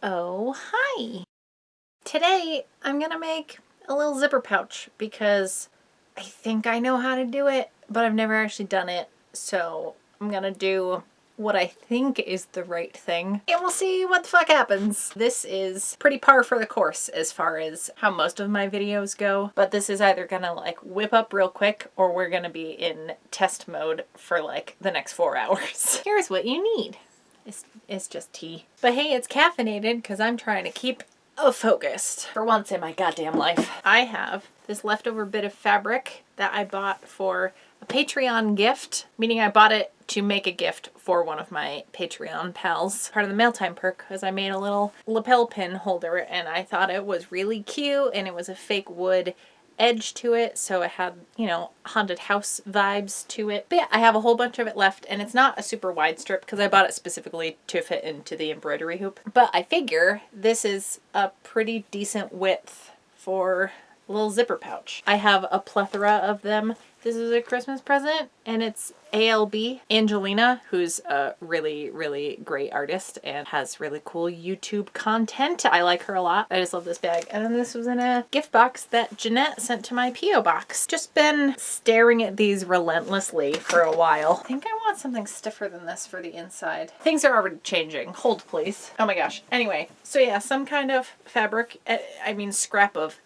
Oh, hi! Today I'm gonna make a little zipper pouch because I think I know how to do it, but I've never actually done it. So I'm gonna do what I think is the right thing, and we'll see what the fuck happens. This is pretty par for the course as far as how most of my videos go, but this is either gonna like whip up real quick or we're gonna be in test mode for like the next 4 hours. Here's what you need. It's just tea. But hey, it's caffeinated because I'm trying to keep focused for once in my goddamn life. I have this leftover bit of fabric that I bought for a Patreon gift, meaning I bought it to make a gift for one of my Patreon pals. Part of the mail time perk was I made a little lapel pin holder and I thought it was really cute, and it was a fake wood edge to it, so it had, you know, haunted house vibes to it. But yeah, I have a whole bunch of it left, and it's not a super wide strip because I bought it specifically to fit into the embroidery hoop. But I figure this is a pretty decent width for a little zipper pouch. I have a plethora of them. This is a Christmas present, and it's ALB, Angelina, who's a really, really great artist and has really cool YouTube content. I like her a lot. I just love this bag. And then this was in a gift box that Jeanette sent to my P.O. box. Just been staring at these relentlessly for a while. I think I want something stiffer than this for the inside. Things are already changing. Hold, please. Oh my gosh. Anyway, so yeah, some kind of fabric, I mean scrap of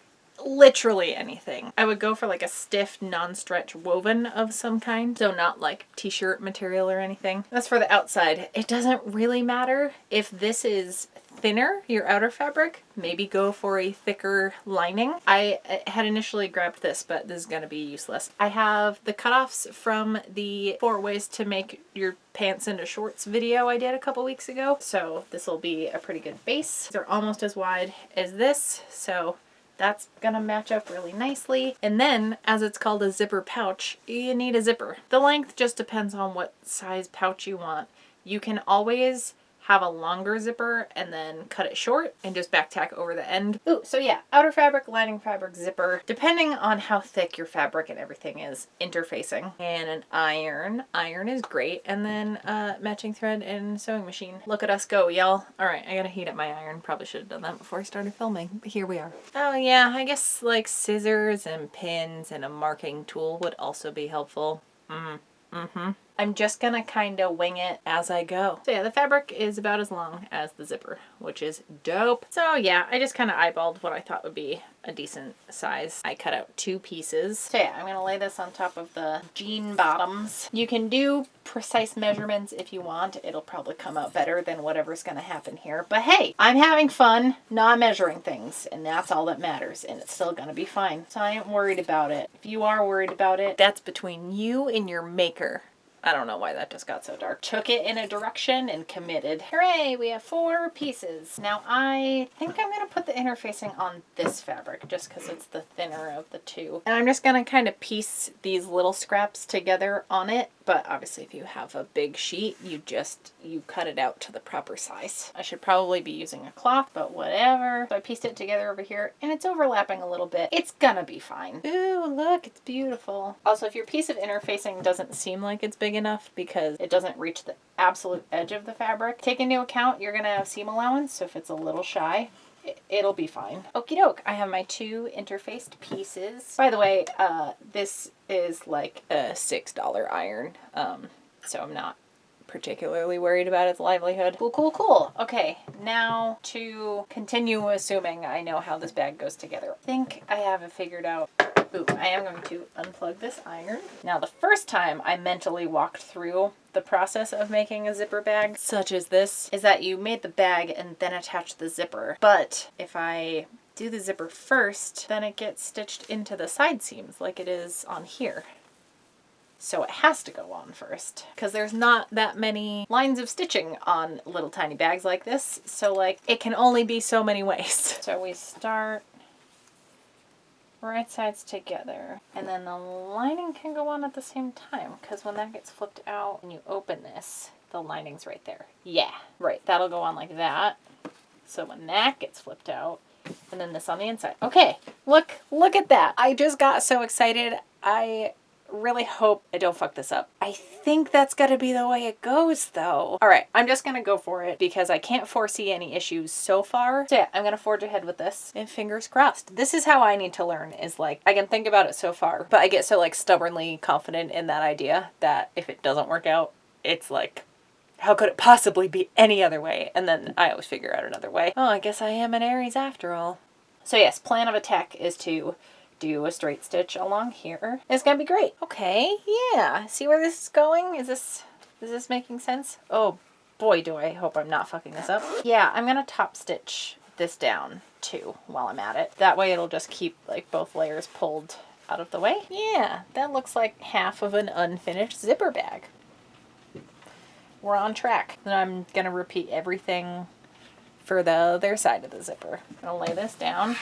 literally anything. I would go for like a stiff non-stretch woven of some kind, so not like t-shirt material or anything. That's for the outside. It doesn't really matter if this is thinner, your outer fabric, maybe go for a thicker lining. I had initially grabbed this, but this is going to be useless. I have the cutoffs from the 4 ways to make your pants into shorts video I did a couple weeks ago, so this will be a pretty good base. They're almost as wide as this, so that's gonna match up really nicely. And then, as it's called a zipper pouch, you need a zipper. The length just depends on what size pouch you want. You can always have a longer zipper and then cut it short and just back tack over the end. Ooh, so yeah, outer fabric, lining fabric, zipper, depending on how thick your fabric and everything is, interfacing. And an iron. Iron is great. And then matching thread and sewing machine. Look at us go, y'all. All right, I gotta heat up my iron. Probably should have done that before I started filming, but here we are. Oh yeah, I guess like scissors and pins and a marking tool would also be helpful. I'm just gonna kind of wing it as I go. So yeah, the fabric is about as long as the zipper, which is dope. So yeah, I just kind of eyeballed what I thought would be a decent size. I cut out 2 pieces. So yeah, I'm gonna lay this on top of the jean bottoms. You can do precise measurements if you want. It'll probably come out better than whatever's gonna happen here. But hey, I'm having fun not measuring things, and that's all that matters, and it's still gonna be fine. So I ain't worried about it. If you are worried about it, that's between you and your maker. I don't know why that just got so dark. Took it in a direction and committed. Hooray, we have 4 pieces. Now I think I'm gonna put the interfacing on this fabric just because it's the thinner of the 2. And I'm just gonna kind of piece these little scraps together on it. But obviously if you have a big sheet, you cut it out to the proper size. I should probably be using a cloth, but whatever. So I pieced it together over here and it's overlapping a little bit. It's gonna be fine. Ooh, look, it's beautiful. Also, if your piece of interfacing doesn't seem like it's big enough because it doesn't reach the absolute edge of the fabric, take into account you're gonna have seam allowance, so if it's a little shy, it'll be fine. Okie doke, I have my 2 interfaced pieces. By the way, this is like a $6 iron, so I'm not particularly worried about its livelihood. Cool, cool, cool. Okay, now to continue assuming I know how this bag goes together. I think I have it figured out. Ooh, I am going to unplug this iron. Now, the first time I mentally walked through the process of making a zipper bag, such as this, is that you made the bag and then attached the zipper. But if I do the zipper first, then it gets stitched into the side seams like it is on here. So it has to go on first because there's not that many lines of stitching on little tiny bags like this. So like it can only be so many ways. So we start right sides together, and then the lining can go on at the same time because when that gets flipped out and you open this, the lining's right there. Yeah, right, that'll go on like that. So when that gets flipped out, and then this on the inside. Okay, look at that. I just got so excited. I really hope I don't fuck this up. I think that's gotta be the way it goes though. All right, I'm just gonna go for it because I can't foresee any issues so far. So yeah, I'm gonna forge ahead with this and fingers crossed. This is how I need to learn, is like, I can think about it so far, but I get so like stubbornly confident in that idea that if it doesn't work out, it's like, how could it possibly be any other way? And then I always figure out another way. Oh, I guess I am an Aries after all. So yes, plan of attack is to do a straight stitch along here. It's gonna be great. Okay, yeah. See where this is going? Is this making sense? Oh boy, do I hope I'm not fucking this up. Yeah, I'm gonna top stitch this down too while I'm at it. That way it'll just keep like both layers pulled out of the way. Yeah, that looks like half of an unfinished zipper bag. We're on track. Then I'm gonna repeat everything for the other side of the zipper. I'm gonna lay this down,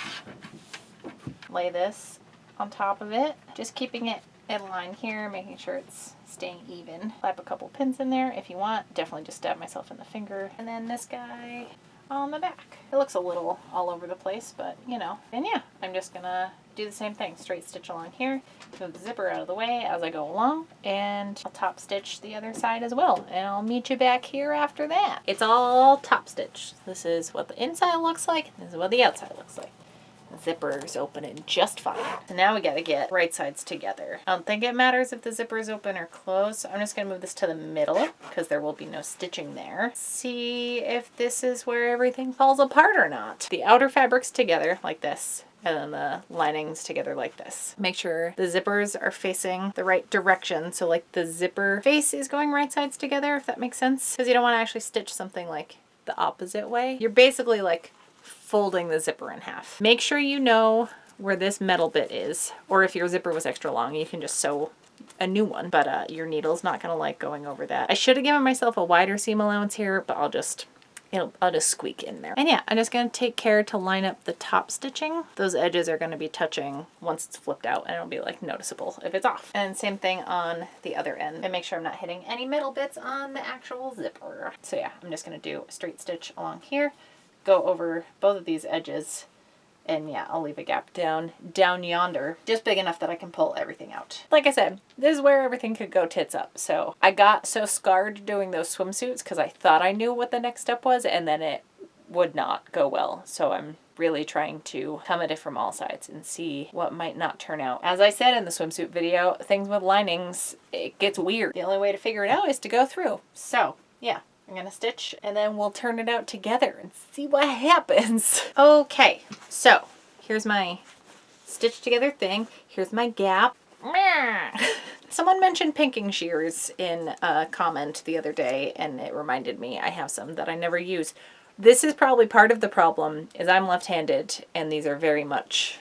lay this on top of it, just keeping it in line here, making sure it's staying even. Slap a couple pins in there if you want. Definitely just stab myself in the finger. And then this guy on the back. It looks a little all over the place, but you know. And yeah, I'm just gonna do the same thing. Straight stitch along here, move the zipper out of the way as I go along, and I'll top stitch the other side as well. And I'll meet you back here after that. It's all top stitch. This is what the inside looks like. This is what the outside looks like. Zipper's opening just fine. So now we gotta get right sides together. I don't think it matters if the zipper is open or closed. So I'm just gonna move this to the middle because there will be no stitching there. See if this is where everything falls apart or not. The outer fabric's together like this, and then the linings together like this. Make sure the zippers are facing the right direction. So like the zipper face is going right sides together, if that makes sense. Because you don't want to actually stitch something like the opposite way. You're basically like folding the zipper in half. Make sure you know where this metal bit is, or if your zipper was extra long, you can just sew a new one, but your needle's not gonna like going over that. I should have given myself a wider seam allowance here, but I'll just squeak in there. And yeah, I'm just gonna take care to line up the top stitching. Those edges are gonna be touching once it's flipped out, and it'll be like noticeable if it's off. And same thing on the other end, and make sure I'm not hitting any metal bits on the actual zipper. So yeah, I'm just gonna do a straight stitch along here, go over both of these edges, and yeah, I'll leave a gap down yonder, just big enough that I can pull everything out. Like I said, this is where everything could go tits up. So I got so scarred doing those swimsuits because I thought I knew what the next step was, and then it would not go well. So I'm really trying to come at it from all sides and see what might not turn out. As I said in the swimsuit video, things with linings, it gets weird. The only way to figure it out is to go through. So yeah, I'm gonna stitch and then we'll turn it out together and see what happens. Okay, so here's my stitch together thing. Here's my gap. Someone mentioned pinking shears in a comment the other day, and it reminded me I have some that I never use. This is probably part of the problem, is I'm left-handed and these are very much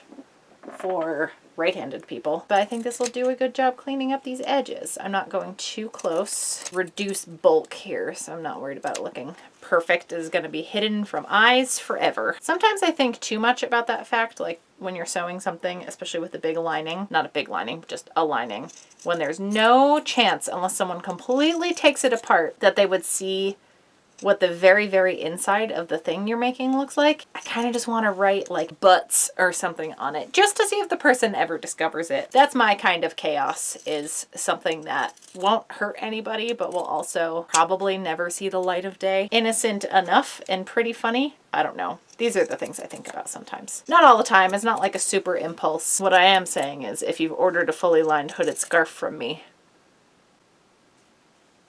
for right-handed people, but I think this will do a good job cleaning up these edges. I'm not going too close. Reduce bulk here, so I'm not worried about it looking perfect. This is going to be hidden from eyes forever. Sometimes I think too much about that fact, like when you're sewing something, especially with a big lining, not a big lining, just a lining, when there's no chance, unless someone completely takes it apart, that they would see what the very, very inside of the thing you're making looks like. I kind of just want to write like butts or something on it just to see if the person ever discovers it. That's my kind of chaos, is something that won't hurt anybody but will also probably never see the light of day. Innocent enough and pretty funny. I don't know. These are the things I think about sometimes. Not all the time. It's not like a super impulse. What I am saying is if you've ordered a fully lined hooded scarf from me,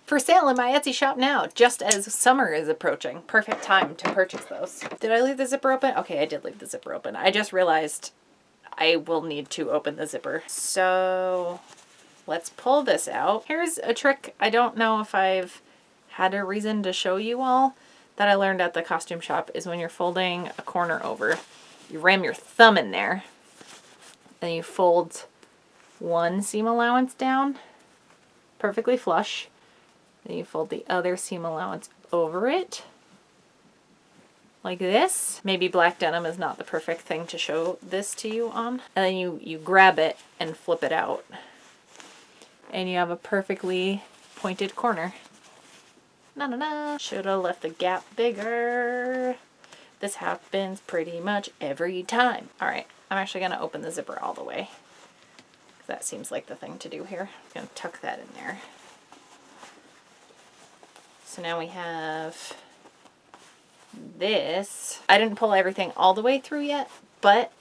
for sale in my Etsy shop now, just as summer is approaching. Perfect time to purchase those. Did I leave the zipper open? Okay, I did leave the zipper open. I just realized I will need to open the zipper. So let's pull this out. Here's a trick I don't know if I've had a reason to show you all that I learned at the costume shop, is when you're folding a corner over, you ram your thumb in there and you fold one seam allowance down perfectly flush. Then you fold the other seam allowance over it, like this. Maybe black denim is not the perfect thing to show this to you on. And then you grab it and flip it out. And you have a perfectly pointed corner. Na-na-na. Should have left the gap bigger. This happens pretty much every time. All right, I'm actually gonna open the zipper all the way. That seems like the thing to do here. I'm going to tuck that in there. So now we have this. I didn't pull everything all the way through yet, but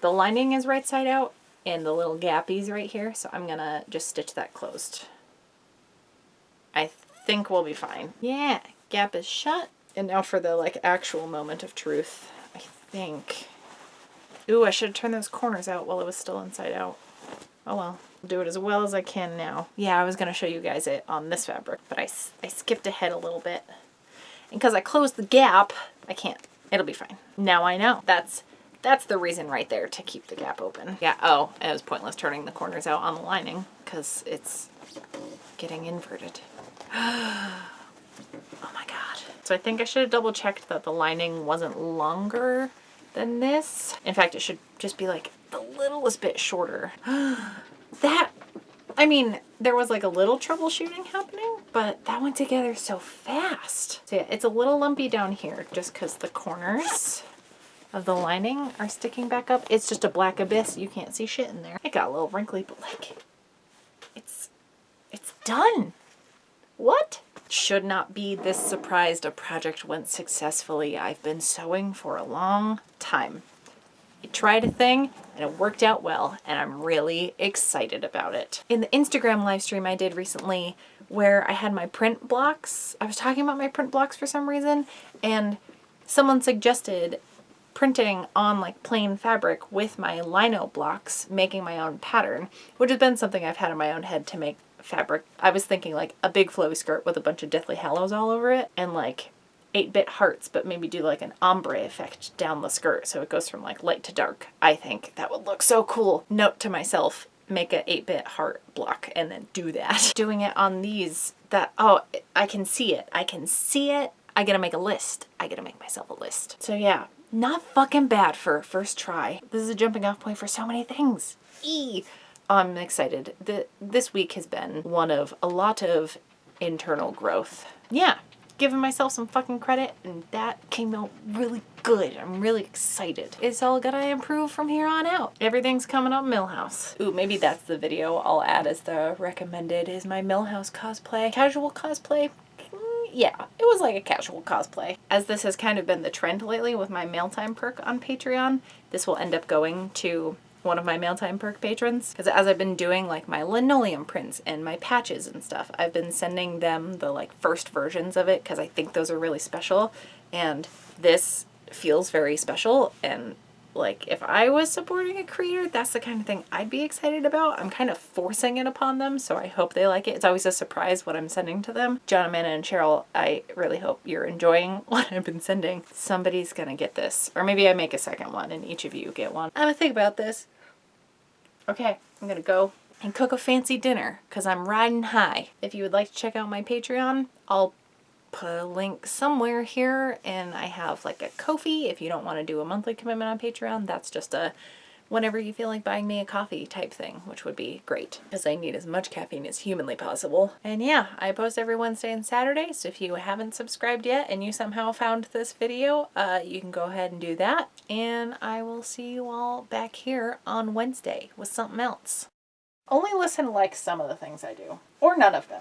the lining is right side out and the little gappies right here, so I'm going to just stitch that closed. I think we'll be fine. Yeah, gap is shut. And now for the like actual moment of truth, I think. Ooh, I should have turned those corners out while it was still inside out. Oh well, I'll do it as well as I can now. Yeah, I was going to show you guys it on this fabric, but I skipped ahead a little bit. And because I closed the gap, I can't. It'll be fine. Now I know. That's the reason right there to keep the gap open. Yeah, oh, it was pointless turning the corners out on the lining because it's getting inverted. Oh my god. So I think I should have double checked that the lining wasn't longer than this. In fact, it should just be like the littlest bit shorter. I mean, there was like a little troubleshooting happening, but that went together so fast. So yeah, it's a little lumpy down here just because the corners of the lining are sticking back up. It's just a black abyss. You can't see shit in there. It got a little wrinkly, but like, it's done. What? Should not be this surprised a project went successfully. I've been sewing for a long time. I tried a thing and it worked out well and I'm really excited about it. In the Instagram live stream I did recently where I had my print blocks, I was talking about my print blocks for some reason, and someone suggested printing on like plain fabric with my lino blocks, making my own pattern, which has been something I've had in my own head to make fabric. I was thinking like a big flowy skirt with a bunch of Deathly Hallows all over it and like 8-bit hearts, but maybe do like an ombre effect down the skirt so it goes from like light to dark. I think that would look so cool. Note to myself, make a 8-bit heart block and then do that. Doing it on these, oh, I can see it. I can see it. I gotta make a list. I gotta make myself a list. So yeah, not fucking bad for a first try. This is a jumping off point for so many things. I'm excited. This week has been one of a lot of internal growth. Yeah, giving myself some fucking credit, and that came out really good. I'm really excited. It's all gotta improve from here on out. Everything's coming up Millhouse. Ooh, maybe that's the video I'll add as the recommended, is my Millhouse cosplay. Casual cosplay? Yeah, it was like a casual cosplay. As this has kind of been the trend lately with my mail time perk on Patreon, this will end up going to one of my mail time perk patrons, because as I've been doing like my linoleum prints and my patches and stuff, I've been sending them the like first versions of it because I think those are really special, and this feels very special, and like if I was supporting a creator, that's the kind of thing I'd be excited about. I'm kind of forcing it upon them, so I hope they like it. It's always a surprise what I'm sending to them. John, Amanda, and Cheryl, I really hope you're enjoying what I've been sending. Somebody's gonna get this, or maybe I make a second one and each of you get one. I'm gonna think about this. Okay, I'm gonna go and cook a fancy dinner because I'm riding high. If you would like to check out my Patreon, I'll put a link somewhere here, and I have like a Ko-fi if you don't want to do a monthly commitment on Patreon. That's just a whenever you feel like buying me a coffee type thing, which would be great because I need as much caffeine as humanly possible. And yeah, I post every Wednesday and Saturday, so if you haven't subscribed yet and you somehow found this video, you can go ahead and do that. And I will see you all back here on Wednesday with something else. Only listen to like some of the things I do, or none of them.